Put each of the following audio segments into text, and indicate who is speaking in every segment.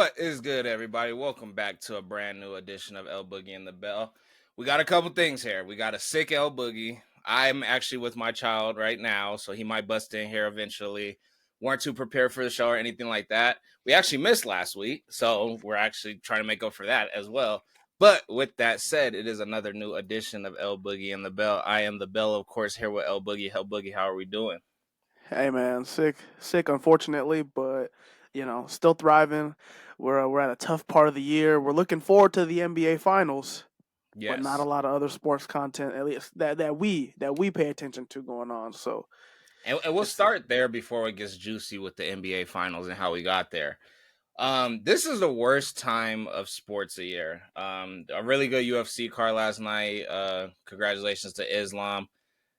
Speaker 1: What is good, everybody? Welcome back to a brand new edition of El Boogie and the Bell. We got a couple things here. We got a sick El Boogie. I'm actually with my child right now, so he might bust in here eventually. Weren't too prepared for the show or anything like that. We actually missed last week, so we're actually trying to make up for that as well. But with that said, it is another new edition of El Boogie and the Bell. I am the Bell, of course, here with El Boogie. El Boogie, how are we doing?
Speaker 2: Hey man, sick unfortunately, but still thriving. We're at a tough part of the year. We're looking forward to the NBA finals, but not a
Speaker 1: Yes.
Speaker 2: lot of other sports content, at least that we pay attention to going on. So
Speaker 1: And we'll
Speaker 2: it's
Speaker 1: start there before it gets juicy with the NBA finals and how we got there. This is the worst time of sports a year. A really good UFC card last night. Congratulations to Islam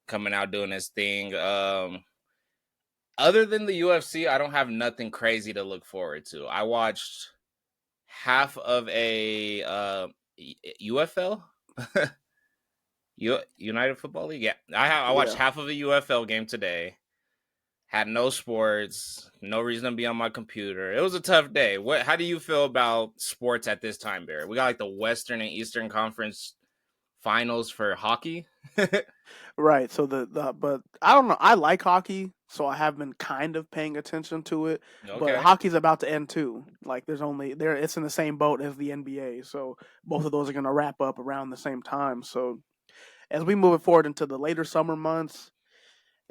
Speaker 1: coming out doing his thing. Other than the UFC, I don't have nothing crazy to look forward to. I watched half of a UFL, United Football League. Yeah, I watched
Speaker 2: yeah.
Speaker 1: half of a UFL game today. Had no sports, no reason to be on my computer. It was a tough day. How do you feel about sports at this time, Barry? We got like the Western and Eastern Conference finals for hockey.
Speaker 2: Right. So the but I don't know. I like hockey, so I have been kind of paying attention to it. But
Speaker 1: Okay.
Speaker 2: hockey's about to end too. Like there's only there it's in the same boat as the NBA. So both of those are gonna wrap up around the same time. So as we move forward into the later summer months,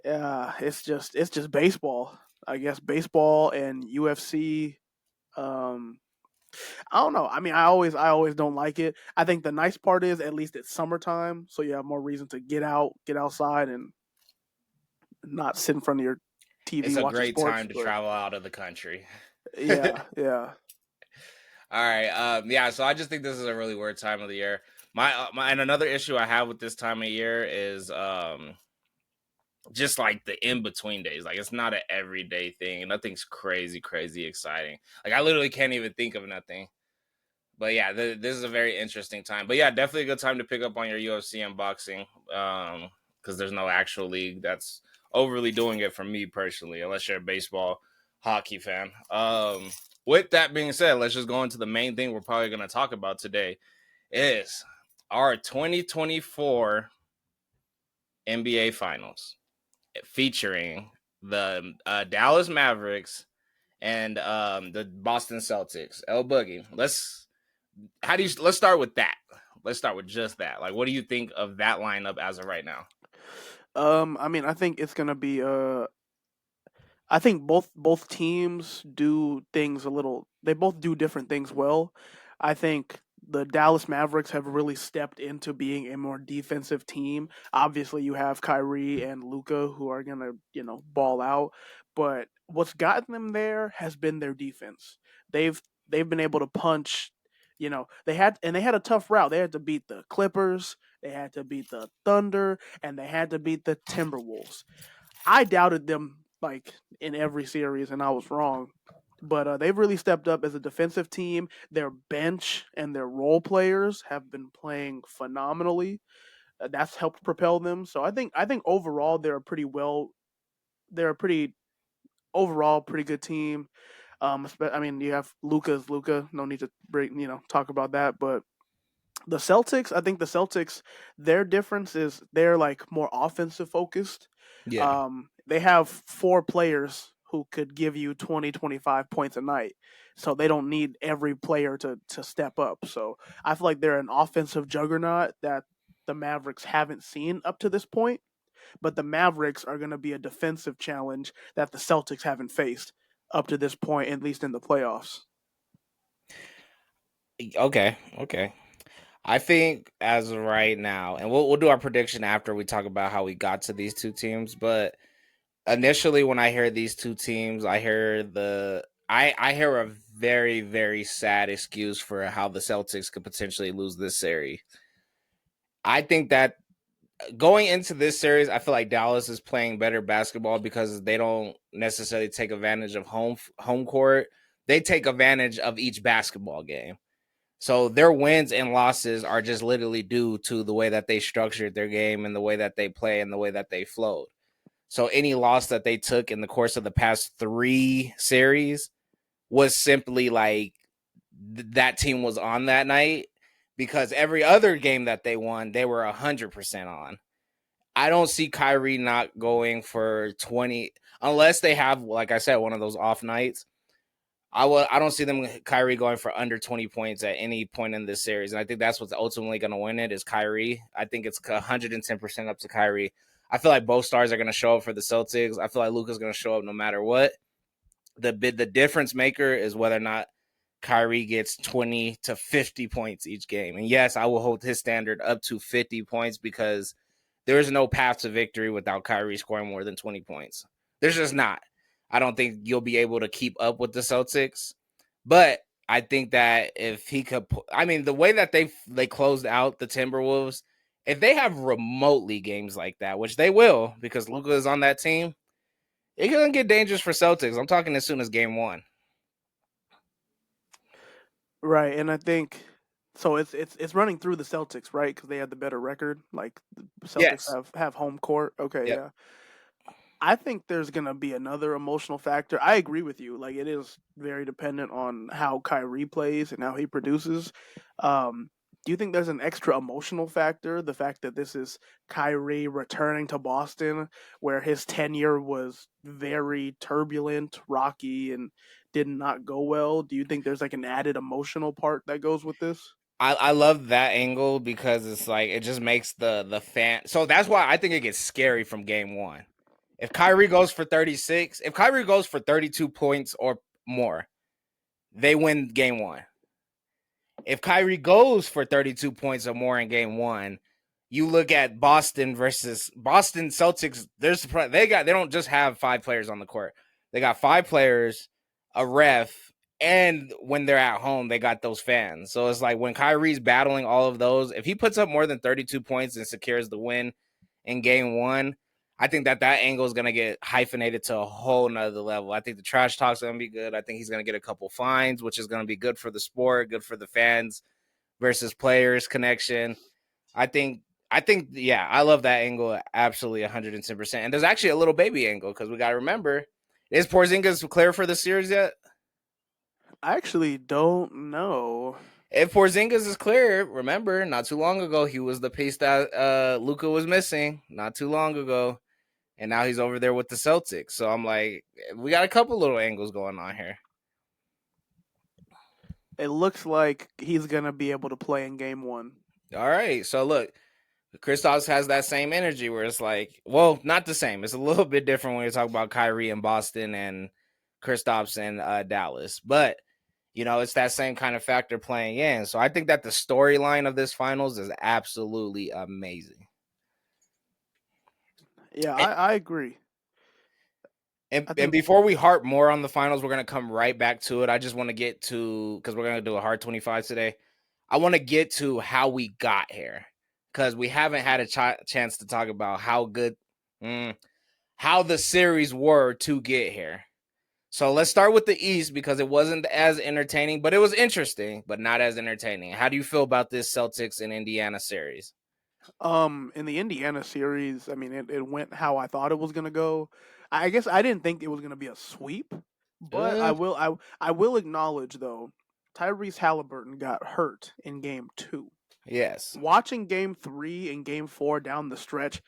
Speaker 2: it's just baseball. I guess baseball and UFC. Um, I don't know. I mean, I always don't like it. I think the nice part is at least it's summertime, so you have more reason to get outside, and not sit in front of your TV
Speaker 1: It's a
Speaker 2: watching
Speaker 1: great
Speaker 2: sports.
Speaker 1: time to
Speaker 2: But
Speaker 1: travel out of the country.
Speaker 2: yeah, yeah,
Speaker 1: All right. Yeah. So I just think this is a really weird time of the year. My and another issue I have with this time of year is just like the in between days. Like it's not an everyday thing. Nothing's crazy exciting. Like I literally can't even think of nothing. But yeah, this is a very interesting time. But yeah, definitely a good time to pick up on your UFC and boxing, because there's no actual league that's overly doing it for me personally, unless you're a baseball, hockey fan. With that being said, let's just go into the main thing we're probably going to talk about today is our 2024 NBA Finals featuring the Dallas Mavericks and the Boston Celtics. El Boogie, let's start with that. Let's start with just that. Like, what do you think of that lineup as of right now?
Speaker 2: I mean, I think it's gonna be. I think both teams do things a little. They both do different things well. I think the Dallas Mavericks have really stepped into being a more defensive team. Obviously, you have Kyrie and Luca who are gonna ball out, but what's gotten them there has been their defense. They've been able to punch. They had a tough route. They had to beat the Clippers, they had to beat the Thunder, and they had to beat the Timberwolves. I doubted them like in every series, and I was wrong. But they've really stepped up as a defensive team. Their bench and their role players have been playing phenomenally. That's helped propel them. So I think overall they're a pretty overall pretty good team. I mean, you have Luca's Luca. No need to talk about that. But the Celtics, I think the Celtics, their difference is they're like more offensive focused.
Speaker 1: Yeah.
Speaker 2: They have four players who could give you 20, 25 points a night. So they don't need every player to step up. So I feel like they're an offensive juggernaut that the Mavericks haven't seen up to this point. But the Mavericks are going to be a defensive challenge that the Celtics haven't faced up to this point, at least in the playoffs.
Speaker 1: Okay. I think as of right now, and we'll do our prediction after we talk about how we got to these two teams. But initially, when I hear these two teams, I hear a very sad excuse for how the Celtics could potentially lose this series. I think that going into this series, I feel like Dallas is playing better basketball because they don't necessarily take advantage of home court. They take advantage of each basketball game. So their wins and losses are just literally due to the way that they structured their game and the way that they play and the way that they flowed. So any loss that they took in the course of the past three series was simply like that team was on that night, because every other game that they won, they were 100% on. I don't see Kyrie not going for 20 unless they have, like I said, one of those off nights. I don't see them Kyrie going for under 20 points at any point in this series, and I think that's what's ultimately going to win it is Kyrie. I think it's 110% up to Kyrie. I feel like both stars are going to show up for the Celtics. I feel like Luka's going to show up no matter what. The difference maker is whether or not Kyrie gets 20 to 50 points each game. And yes, I will hold his standard up to 50 points because there is no path to victory without Kyrie scoring more than 20 points. There's just not. I don't think you'll be able to keep up with the Celtics. But I think that if he could, I mean, the way that they closed out the Timberwolves, if they have remotely games like that, which they will because Luka is on that team, it can get dangerous for Celtics. I'm talking as soon as game one.
Speaker 2: Right, and I think so. It's running through the Celtics, right? Because they have the better record. Like the Celtics
Speaker 1: Yes.
Speaker 2: have home court. Okay,
Speaker 1: Yep.
Speaker 2: yeah. I think there's gonna be another emotional factor. I agree with you. Like it is very dependent on how Kyrie plays and how he produces. Do you think there's an extra emotional factor? The fact that this is Kyrie returning to Boston, where his tenure was very turbulent, rocky, and did not go well. Do you think there's like an added emotional part that goes with this?
Speaker 1: I love that angle because it's like it just makes the fan. So that's why I think it gets scary from game one. If Kyrie goes for 36, if Kyrie goes for 32 points or more, they win game one. If Kyrie goes for 32 points or more in game one, you look at Boston versus Boston Celtics. They don't just have 5 players on the court. They got 5 players, a ref, and when they're at home, they got those fans. So it's like when Kyrie's battling all of those, if he puts up more than 32 points and secures the win in game one, I think that angle is going to get hyphenated to a whole nother level. I think the trash talk's going to be good. I think he's going to get a couple fines, which is going to be good for the sport, good for the fans versus players connection. I think, yeah, I love that angle absolutely 110%. And there's actually a little baby angle because we got to remember, is Porzingis clear for the series yet?
Speaker 2: I actually don't know.
Speaker 1: If Porzingis is clear, remember, not too long ago, he was the piece that Luka was missing not too long ago. And now he's over there with the Celtics. So I'm like, we got a couple little angles going on here.
Speaker 2: It looks like he's gonna be able to play in game one.
Speaker 1: All right. So look, Kristaps has that same energy where it's like, well, not the same. It's a little bit different when you talk about Kyrie in Boston and Kristaps in Dallas. But, you know, it's that same kind of factor playing in. So I think that the storyline of this finals is absolutely amazing.
Speaker 2: Yeah, I agree.
Speaker 1: And before we harp more on the finals, we're going to come right back to it. I just want to get to, because we're going to do a hard 25 today. I want to get to how we got here because we haven't had a chance to talk about how good, how the series were to get here. So let's start with the East because it wasn't as entertaining, but it was interesting, but not as entertaining. How do you feel about this Celtics and Indiana series?
Speaker 2: In the Indiana series, I mean, it went how I thought it was gonna go. I guess I didn't think it was gonna be a sweep, but I will acknowledge though, Tyrese Halliburton got hurt in game two.
Speaker 1: Yes.
Speaker 2: Watching game three and game four down the stretch,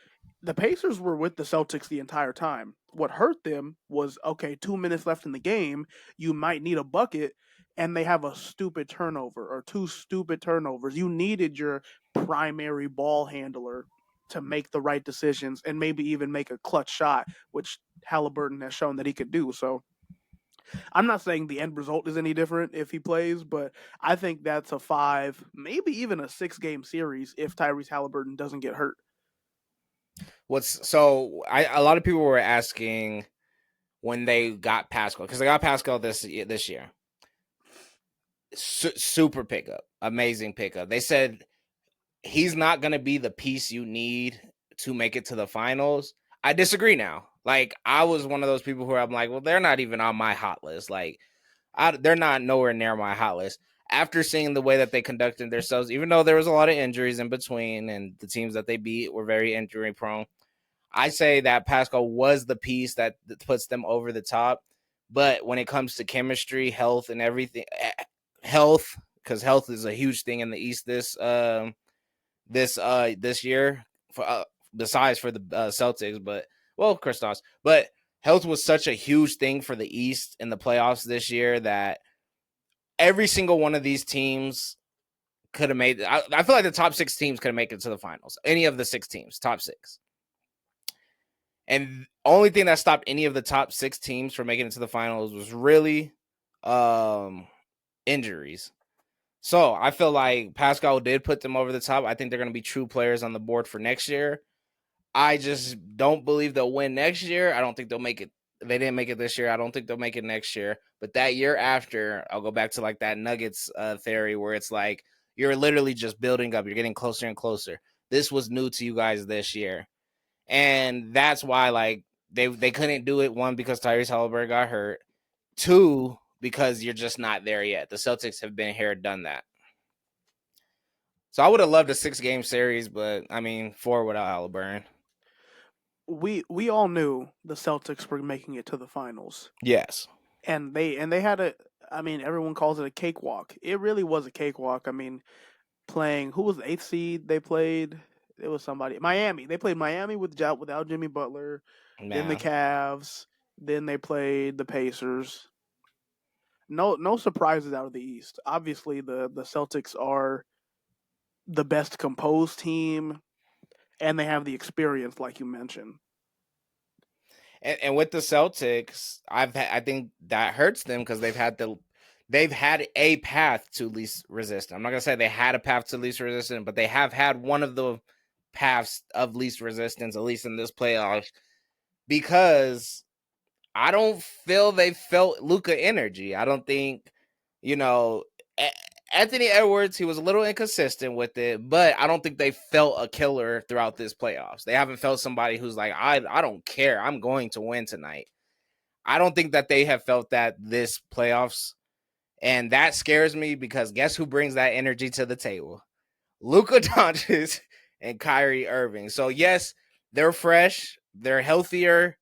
Speaker 2: the Pacers were with the Celtics the entire time. What hurt them was okay, 2 minutes left in the game, you might need a bucket, and they have a stupid turnover or 2 stupid turnovers. You needed your primary ball handler to make the right decisions and maybe even make a clutch shot, which Halliburton has shown that he could do. So I'm not saying the end result is any different if he plays, but I think that's a 5, maybe even a 6 game series if Tyrese Halliburton doesn't get hurt.
Speaker 1: A lot of people were asking when they got Pascal because they got Pascal this year. Super pickup, amazing pickup. They said he's not going to be the piece you need to make it to the finals. I disagree now. Like, I was one of those people who I'm like, well, they're not even on my hot list. Like, they're not nowhere near my hot list. After seeing the way that they conducted themselves, even though there was a lot of injuries in between and the teams that they beat were very injury prone, I say that Pascal was the piece that puts them over the top. But when it comes to chemistry, health, and everything, health, because health is a huge thing in the East this year. For besides for the Celtics, but well, Kristaps, but health was such a huge thing for the East in the playoffs this year that every single one of these teams could have made. I feel like the top 6 teams could have made it to the finals. Any of the 6 teams, top 6. And only thing that stopped any of the top 6 teams from making it to the finals was really injuries. So I feel like Pascal did put them over the top. I think they're going to be true players on the board for next year. I just don't believe they'll win next year. I don't think they'll make it. They didn't make it this year. I don't think they'll make it next year. But that year after, I'll go back to like that Nuggets theory where it's like you're literally just building up. You're getting closer and closer. This was new to you guys this year. And that's why like they couldn't do it. 1, because Tyrese Halliburton got hurt. 2, because you're just not there yet. The Celtics have been here, done that. So I would have loved a 6-game series, but I mean 4 without Halliburton.
Speaker 2: We all knew the Celtics were making it to the finals.
Speaker 1: Yes.
Speaker 2: And they had a, I mean, everyone calls it a cakewalk. It really was a cakewalk. I mean, playing, who was the 8th seed they played? It was somebody. Miami. They played Miami without Jimmy Butler. Then the Cavs. Then they played the Pacers. No surprises out of the East. Obviously, the Celtics are the best composed team, and they have the experience, like you mentioned.
Speaker 1: And with the Celtics, I think that hurts them because they've had a path to least resistance. I'm not gonna say they had a path to least resistance, but they have had one of the paths of least resistance, at least in this playoffs, because I don't feel they felt Luka energy. I don't think, Anthony Edwards, he was a little inconsistent with it, but I don't think they felt a killer throughout this playoffs. They haven't felt somebody who's like, I don't care. I'm going to win tonight. I don't think that they have felt that this playoffs. And that scares me because guess who brings that energy to the table? Luka Doncic and Kyrie Irving. So yes, they're fresh. They're healthier.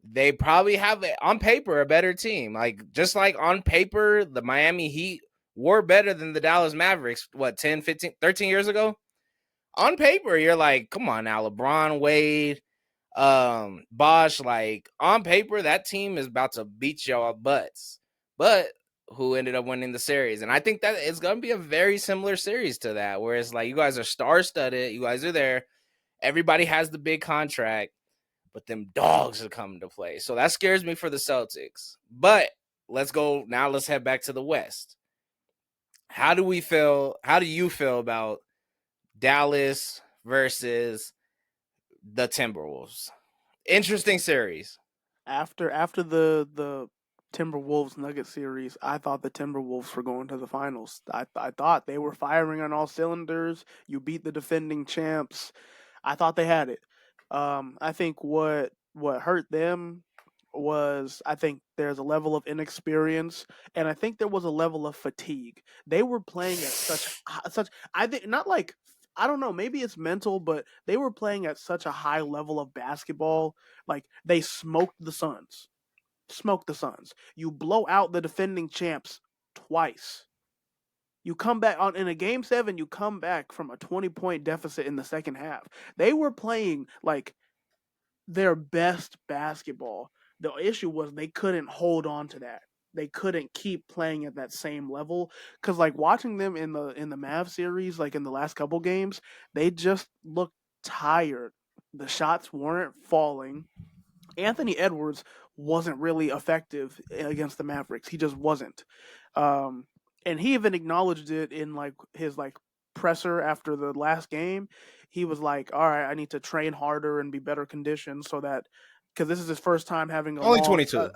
Speaker 1: They probably have, on paper, a better team. Like, just like on paper, the Miami Heat were better than the Dallas Mavericks, 10, 15, 13 years ago? On paper, you're like, come on now, LeBron, Wade, Bosh, like, on paper, that team is about to beat y'all butts. But who ended up winning the series? And I think that it's going to be a very similar series to that, where it's like, you guys are star-studded, you guys are there, everybody has the big contract, but them dogs are coming to play. So that scares me for the Celtics. But let's head back to the West. How do you feel about Dallas versus the Timberwolves? Interesting series.
Speaker 2: After the Timberwolves Nugget series, I thought the Timberwolves were going to the finals. I thought they were firing on all cylinders. You beat the defending champs. I thought they had it. I think what hurt them was, I think there's a level of inexperience, and I think there was a level of fatigue. They were playing at such I think, not like, I don't know, maybe it's mental, but they were playing at such a high level of basketball. Like, they smoked the Suns. Smoked the Suns. You blow out the defending champs twice. You come back in a game 7, you come back from a 20-point deficit in the second half. They were playing like their best basketball. The issue was they couldn't hold on to that. They couldn't keep playing at that same level, cuz like watching them in the Mav series, like in the last couple games, they just looked tired. The shots weren't falling. Anthony Edwards wasn't really effective against the Mavericks. He just wasn't. And he even acknowledged it in like his like presser after the last game. He was like, "All right, I need to train harder and be better conditioned so that, because this is his first time having a
Speaker 1: Only
Speaker 2: long,
Speaker 1: 22.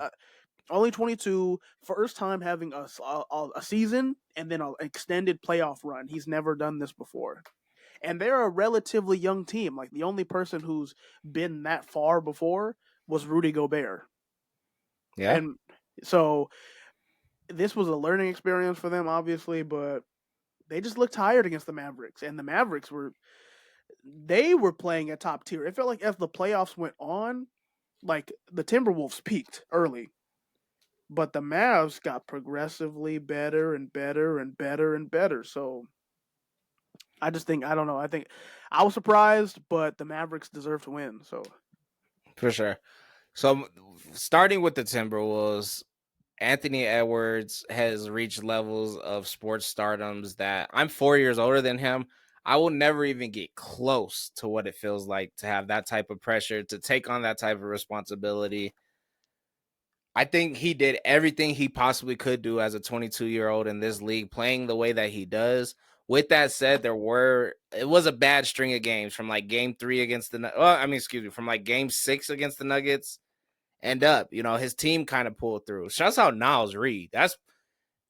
Speaker 2: only 22, first time having a season and then an extended playoff run. He's never done this before." And they're a relatively young team. Like, the only person who's been that far before was Rudy Gobert.
Speaker 1: Yeah.
Speaker 2: And so this was a learning experience for them, obviously, but they just looked tired against the Mavericks. And the Mavericks were playing at top tier. It felt like as the playoffs went on, like the Timberwolves peaked early. but the Mavs got progressively better and better and better and better. So I just think I don't know. I think I was surprised, but the Mavericks deserve to win. So
Speaker 1: For sure. So starting with the Timberwolves, Anthony Edwards has reached levels of sports stardoms that I'm 4 years older than him. I will never even get close to what it feels like to have that type of pressure, to take on that type of responsibility. I think he did everything he possibly could do as a 22-year-old in this league, playing the way that he does. With that said, it was a bad string of games from like game 3 against the excuse me, from like game 6 against the Nuggets and up. His team kind of pulled through. Shouts out Niles Reed. That's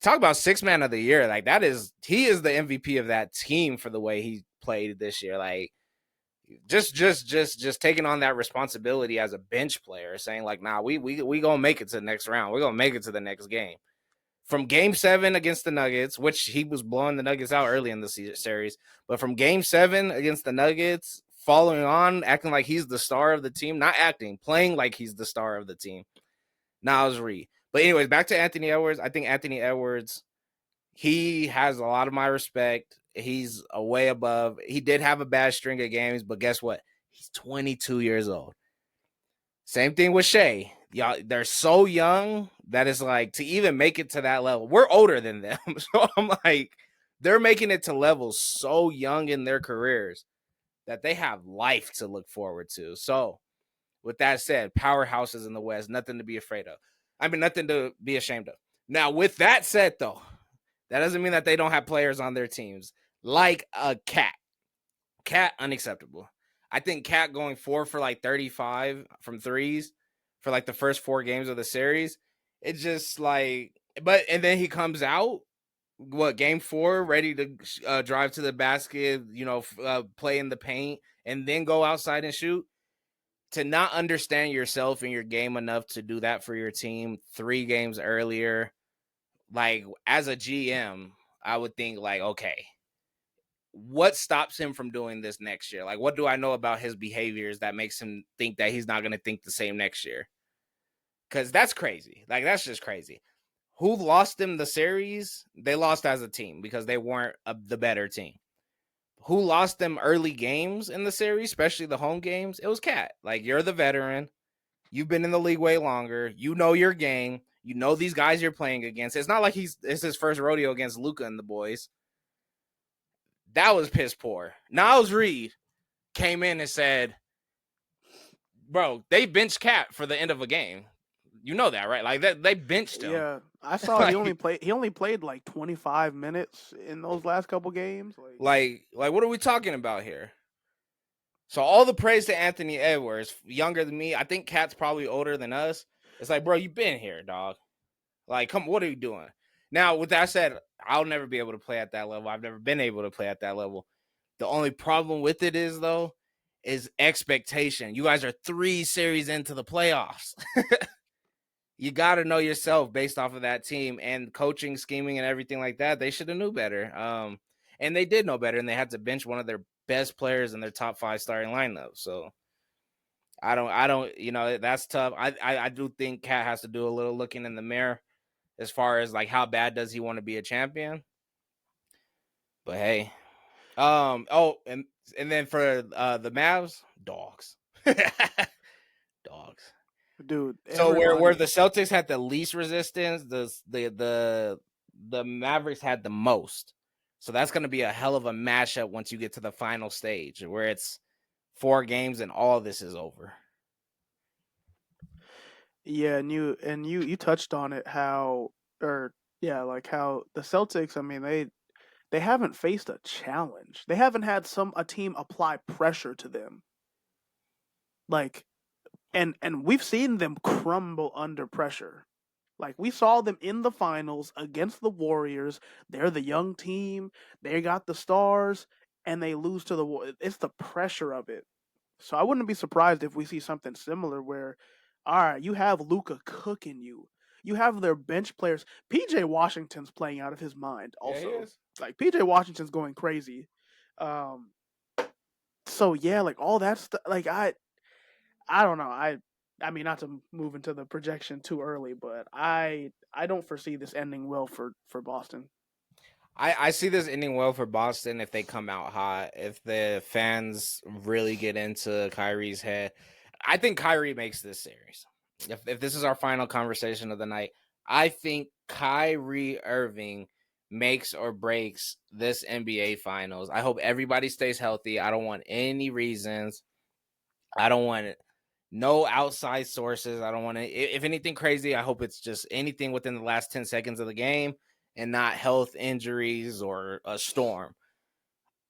Speaker 1: talk about 6 man of the year. Like he is the MVP of that team for the way he played this year. Like just taking on that responsibility as a bench player, saying like, nah, we gonna make it to the next round. We're gonna make it to the next game. From game 7 against the Nuggets, which he was blowing the Nuggets out early in the series, but from game 7 against the Nuggets, following on, acting like he's the star of the team, not acting, playing like he's the star of the team. Niles Reed. But anyways, back to Anthony Edwards. I think Anthony Edwards, he has a lot of my respect. He's a way above. He did have a bad string of games, but guess what? He's 22 years old. Same thing with Shea. Y'all, they're so young that it's like to even make it to that level. We're older than them. So I'm like, they're making it to levels so young in their careers that they have life to look forward to. So with that said, powerhouses in the West, nothing to be afraid of. I mean, nothing to be ashamed of. Now, with that said, though, that doesn't mean that they don't have players on their teams like a Cat. Cat, unacceptable. I think Cat going 4 for like 35 from threes for like the first 4 games of the series. It's just like, and then he comes out, game 4, ready to drive to the basket, play in the paint, and then go outside and shoot. To not understand yourself and your game enough to do that for your team 3 games earlier, like as a GM, I would think like, okay, what stops him from doing this next year? Like, what do I know about his behaviors that makes him think that he's not going to think the same next year? Because that's crazy. Like, that's just crazy. Who lost them the series? They lost as a team because they weren't the better team. Who lost them early games in the series, especially the home games? It was Cat. Like, you're the veteran. You've been in the league way longer. You know your game. You know these guys you're playing against. It's not like it's his first rodeo against Luka and the boys. That was piss poor. Niles Reed came in and said, bro, they benched Cat for the end of a game. You know that, right? Like that, they benched him.
Speaker 2: yeah, I saw he only
Speaker 1: like,
Speaker 2: played. He only played like 25 minutes in those last couple games.
Speaker 1: what are we talking about here? So all the praise to Anthony Edwards, younger than me. I think Cat's probably older than us. It's like, bro, you've been here, dog. Like, come, what are you doing? Now, with that said, I'll never be able to play at that level. I've never been able to play at that level. The only problem with it is, though, is expectation. You guys are 3 series into the playoffs. You got to know yourself based off of that team and coaching, scheming, and everything like that. They should have knew better. And they did know better, and they had to bench one of their best players in their top 5 starting lineup. So I don't, that's tough. I do think Cat has to do a little looking in the mirror as far as like how bad does he want to be a champion. But hey, and then for the Mavs, dogs. Dogs.
Speaker 2: Dude,
Speaker 1: So where
Speaker 2: everybody.
Speaker 1: the Celtics had the least resistance, the Mavericks had the most. So that's going to be a hell of a matchup once you get to the final stage where it's 4 games and all this is over.
Speaker 2: Yeah, and you touched on it how or yeah, like how the Celtics, I mean, they haven't faced a challenge. They haven't had a team apply pressure to them. Like and we've seen them crumble under pressure. Like we saw them in the finals against the Warriors. They're the young team. They got the stars and they lose to the it's the pressure of it. So I wouldn't be surprised if we see something similar where, all right, you have Luca cooking you. You have their bench players. PJ Washington's playing out of his mind.
Speaker 1: Yeah, he
Speaker 2: Also,
Speaker 1: is.
Speaker 2: like PJ Washington's going crazy. So yeah, like all that stuff. Like I don't know. I mean, not to move into the projection too early, but I don't foresee this ending well for Boston.
Speaker 1: I see this ending well for Boston if they come out hot, if the fans really get into Kyrie's head. I think Kyrie makes this series. If this is our final conversation of the night, I think Kyrie Irving makes or breaks this NBA Finals. I hope everybody stays healthy. I don't want any reasons. I don't want no outside sources. I don't want to, if anything crazy, I hope it's just anything within the last 10 seconds of the game and not health injuries or a storm.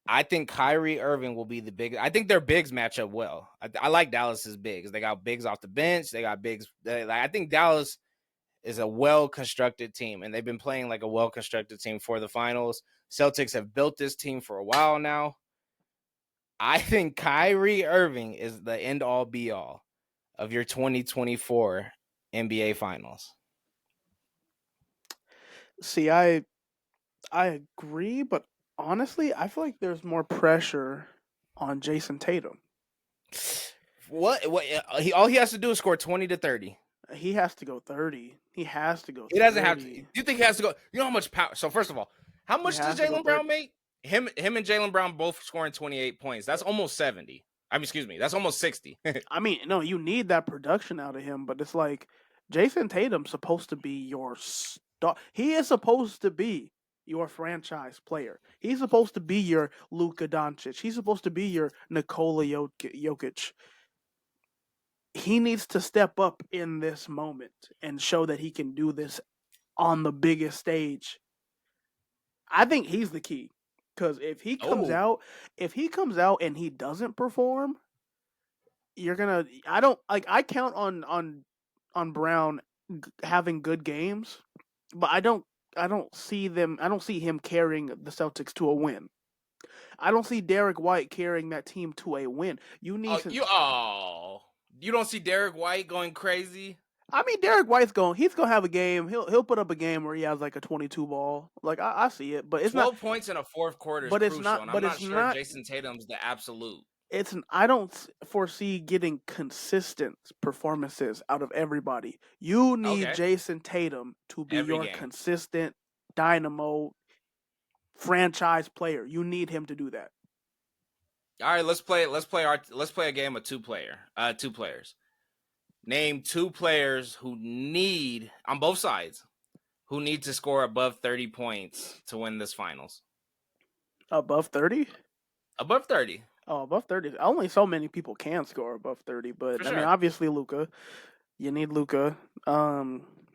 Speaker 1: I think Kyrie Irving will be the big. I think their bigs match up well. I like Dallas's bigs. They got bigs off the bench. They got bigs. I think Dallas is a well-constructed team, and they've been playing like a well-constructed team for the finals. Celtics have built this team for a while now. I think Kyrie Irving is the end-all, be-all of your 2024 NBA Finals.
Speaker 2: See, I agree, but honestly, I feel like there's more pressure on Jason Tatum.
Speaker 1: What? All he has to do is score 20 to 30.
Speaker 2: He has to go 30. He has to go 30.
Speaker 1: He doesn't have to. Do you think he has to go? You know how much power? So first of all, how
Speaker 2: He
Speaker 1: much does
Speaker 2: has to go
Speaker 1: Jaylen Brown
Speaker 2: 30.
Speaker 1: make? Him and Jaylen Brown both scoring 28 points. That's almost 70. I mean, excuse me, that's almost 60.
Speaker 2: I mean, no, you need that production out of him, but it's like Jason Tatum's supposed to be your star. He is supposed to be your franchise player. He's supposed to be your Luka Doncic. He's supposed to be your Nikola Jokic. He needs to step up in this moment and show that he can do this on the biggest stage. I think he's the key. Because if he comes out and he doesn't perform, you're gonna. I don't like. I count on Brown having good games, but I don't. I don't see them. I don't see him carrying the Celtics to a win. I don't see Derek White carrying that team to a win. You need to.
Speaker 1: You don't see Derek White going crazy?
Speaker 2: I mean, Derek White's going. He's gonna have a game. He'll put up a game where he has like a 22 ball. Like I see it, but it's
Speaker 1: 12
Speaker 2: not.
Speaker 1: points in a fourth quarter is
Speaker 2: But it's
Speaker 1: crucial,
Speaker 2: not.
Speaker 1: and I'm
Speaker 2: But
Speaker 1: not
Speaker 2: it's
Speaker 1: sure
Speaker 2: not.
Speaker 1: Jason Tatum's the absolute.
Speaker 2: I don't foresee getting consistent performances out of everybody. You need
Speaker 1: Okay.
Speaker 2: Jason Tatum to be
Speaker 1: Every
Speaker 2: your
Speaker 1: game.
Speaker 2: consistent dynamo franchise player. You need him to do that.
Speaker 1: All right, let's play a game of two players. Name two players who need on both sides who need to score above 30 points to win this finals.
Speaker 2: Above 30?
Speaker 1: Above 30.
Speaker 2: Oh, above 30. Only so many people can score above 30, but
Speaker 1: For
Speaker 2: I mean,
Speaker 1: sure.
Speaker 2: obviously Luka. You need Luka. I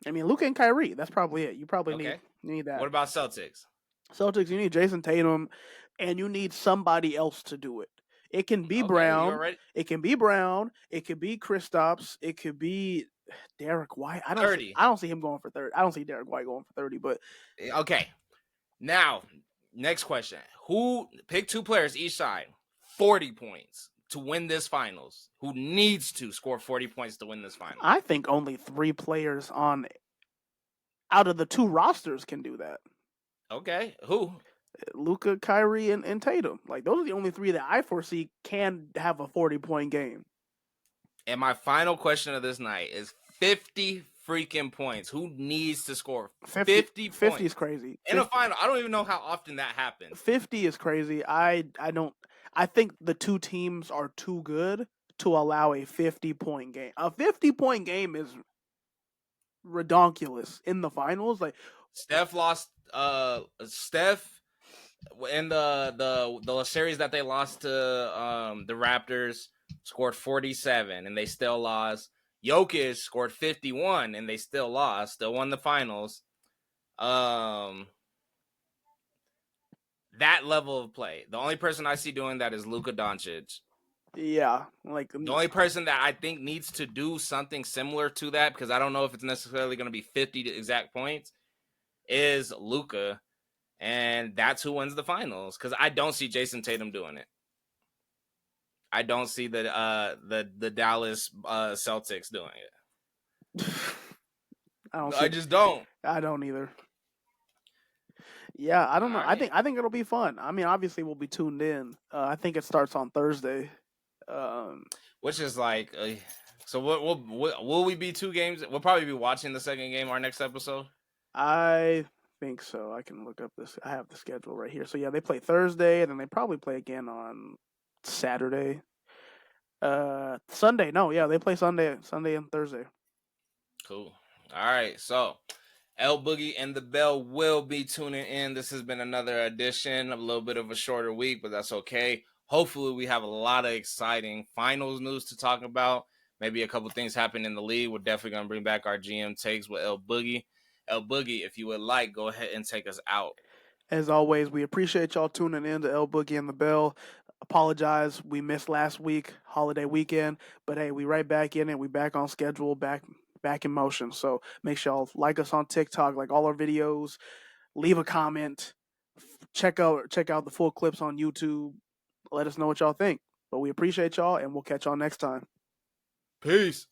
Speaker 2: mean, Luka and Kyrie. That's probably it. You probably need that.
Speaker 1: What about Celtics?
Speaker 2: Celtics, you need Jason Tatum, and you need somebody else to do it. It can be Brown. It can be Brown. It could be Kristaps. It could be Derek White. I don't see him going for 30. I don't see Derek White going for 30. But
Speaker 1: okay, now next question: Who pick two players each side, 40 points to win this finals? Who needs to score 40 points to win this finals?
Speaker 2: I think only 3 players out of the 2 rosters can do that.
Speaker 1: Okay, who?
Speaker 2: Luka, Kyrie, and Tatum. Like, those are the only 3 that I foresee can have a 40-point game.
Speaker 1: And my final question of this night is 50 freaking points. Who needs to score 50 points?
Speaker 2: 50 is crazy.
Speaker 1: In a final, I don't even know how often that happens.
Speaker 2: 50 is crazy. I think the 2 teams are too good to allow a 50-point game. A 50-point game is redonkulous in the finals. Like,
Speaker 1: Steph lost in the series that they lost to the Raptors, scored 47 and they still lost. Jokic scored 51 and they still lost. Still won the finals. That level of play. The only person I see doing that is Luka Doncic.
Speaker 2: Yeah, like
Speaker 1: the only person that I think needs to do something similar to that, because I don't know if it's necessarily going to be 50 exact points, is Luka, and that's who wins the finals. Because I don't see Jason Tatum doing it. I don't see the Dallas Celtics doing it. I just don't.
Speaker 2: I don't either. Yeah, I don't know. Right. I think it'll be fun. I mean, obviously we'll be tuned in. I think it starts on Thursday.
Speaker 1: Which is like So what will we be 2 games? We'll probably be watching the second game our next episode.
Speaker 2: I think so. I can look up this. I have the schedule right here. So yeah, they play Thursday, and then they probably play again on Saturday. Sunday. No, yeah, they play Sunday and Thursday.
Speaker 1: Cool. All right. So L Boogie and the Bell will be tuning in. This has been another edition, a little bit of a shorter week, but that's okay. Hopefully, we have a lot of exciting finals news to talk about. Maybe a couple things happen in the league. We're definitely going to bring back our GM takes with L Boogie. L Boogie, if you would like, go ahead and take us out.
Speaker 2: As always, we appreciate y'all tuning in to L Boogie and the Bell. Apologize, we missed last week, holiday weekend, but hey, we right back in it. We back on schedule, back in motion. So make sure y'all like us on TikTok, like all our videos, leave a comment, check out the full clips on YouTube. Let us know what y'all think. But we appreciate y'all, and we'll catch y'all next time.
Speaker 1: Peace.